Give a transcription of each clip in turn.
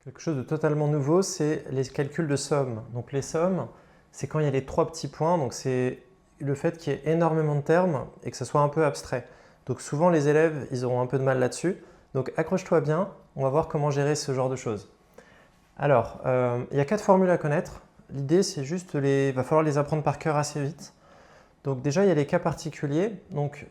Quelque chose de totalement nouveau, c'est les calculs de somme. Donc les sommes, c'est quand il y a les trois petits points, donc c'est le fait qu'il y ait énormément de termes et que ça soit un peu abstrait. Donc souvent les élèves, ils auront un peu de mal là-dessus. Donc accroche-toi bien, on va voir comment gérer ce genre de choses. Alors, il y a 4 formules à connaître. L'idée, c'est juste il va falloir les apprendre par cœur assez vite. Donc déjà, il y a les cas particuliers. Donc,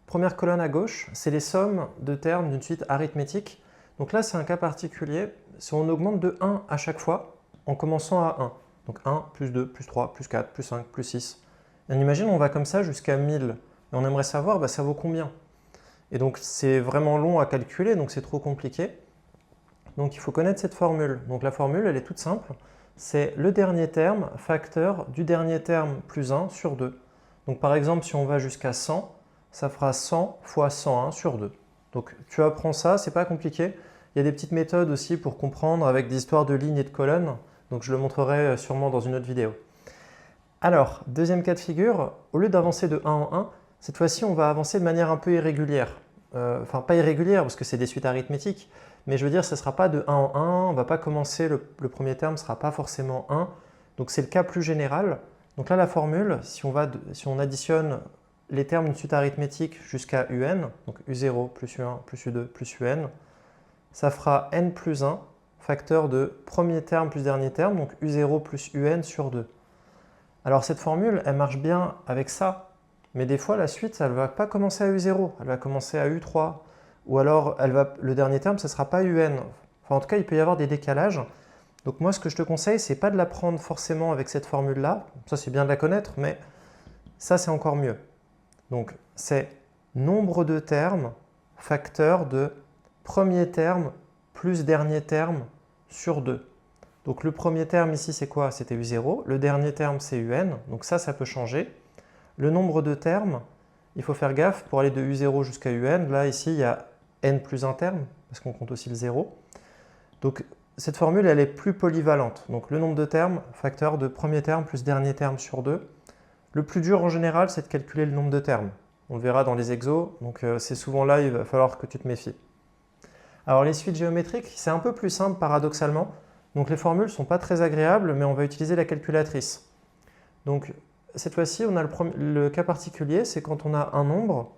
première colonne à gauche, c'est les sommes de termes d'une suite arithmétique. Donc là, c'est un cas particulier. Si on augmente de 1 à chaque fois, en commençant à 1. Donc 1, plus 2, plus 3, plus 4, plus 5, plus 6. Et on imagine, on va comme ça jusqu'à 1000. Et on aimerait savoir, ça vaut combien? Et donc, c'est vraiment long à calculer, donc c'est trop compliqué. Donc, il faut connaître cette formule. Donc, la formule, elle est toute simple. C'est le dernier terme facteur du dernier terme plus 1 sur 2. Donc, par exemple, si on va jusqu'à 100, ça fera 100 fois 101 sur 2. Donc, tu apprends ça, c'est pas compliqué. Il y a des petites méthodes aussi pour comprendre avec des histoires de lignes et de colonnes. Donc, je le montrerai sûrement dans une autre vidéo. Alors, deuxième cas de figure, au lieu d'avancer de 1 en 1, cette fois-ci, on va avancer de manière un peu irrégulière. Enfin, pas irrégulière parce que c'est des suites arithmétiques, mais je veux dire, ce ne sera pas de 1 en 1, on ne va pas commencer, le premier terme ne sera pas forcément 1. Donc, c'est le cas plus général. Donc là, la formule, si on additionne les termes d'une suite arithmétique jusqu'à un, donc u0 plus u1 plus u2 plus un, ça fera n plus 1, facteur de premier terme plus dernier terme, donc u0 plus un sur 2. Alors cette formule, elle marche bien avec ça, mais des fois la suite, elle ne va pas commencer à u0, elle va commencer à u3, ou alors le dernier terme, ce ne sera pas un. Enfin, en tout cas, il peut y avoir des décalages. Donc moi, ce que je te conseille, c'est pas de la prendre forcément avec cette formule-là, ça c'est bien de la connaître, mais ça c'est encore mieux. Donc c'est nombre de termes, facteur de premier terme plus dernier terme sur 2. Donc le premier terme ici, c'est quoi? C'était u0. Le dernier terme, c'est un. Donc ça peut changer. Le nombre de termes, il faut faire gaffe pour aller de u0 jusqu'à un. Là, ici, il y a n plus un terme, parce qu'on compte aussi le 0. Donc cette formule, elle est plus polyvalente. Donc le nombre de termes, facteur de premier terme plus dernier terme sur 2. Le plus dur en général, c'est de calculer le nombre de termes. On le verra dans les exos. Donc c'est souvent là, il va falloir que tu te méfies. Alors les suites géométriques, c'est un peu plus simple paradoxalement. Donc les formules ne sont pas très agréables, mais on va utiliser la calculatrice. Donc cette fois-ci, on a le cas particulier, c'est quand on a un nombre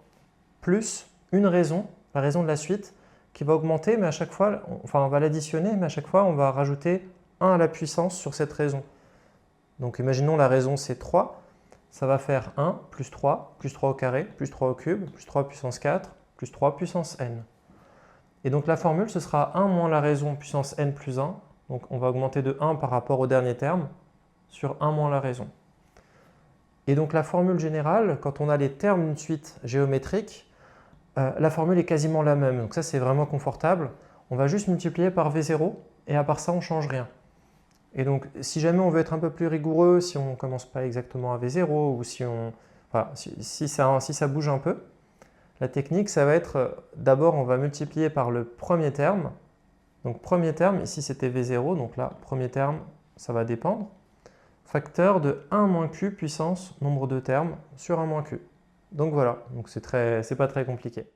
plus une raison, la raison de la suite, qui va augmenter, mais à chaque fois, on va l'additionner, mais à chaque fois, on va rajouter 1 à la puissance sur cette raison. Donc imaginons la raison, c'est 3. Ça va faire 1 plus 3 au carré, plus 3 au cube, plus 3 puissance 4, plus 3 puissance n. Et donc la formule, ce sera 1 moins la raison puissance n plus 1. Donc on va augmenter de 1 par rapport au dernier terme sur 1 moins la raison. Et donc la formule générale, quand on a les termes d'une suite géométrique, la formule est quasiment la même. Donc ça, c'est vraiment confortable. On va juste multiplier par V0 et à part ça, on ne change rien. Et donc, si jamais on veut être un peu plus rigoureux, si on ne commence pas exactement à V0 ou si ça bouge un peu, la technique, ça va être d'abord, on va multiplier par le premier terme. Donc, premier terme, ici c'était V0, donc là, premier terme, ça va dépendre. Facteur de 1 moins Q puissance nombre de termes sur 1 moins Q. Donc voilà, donc c'est pas très compliqué.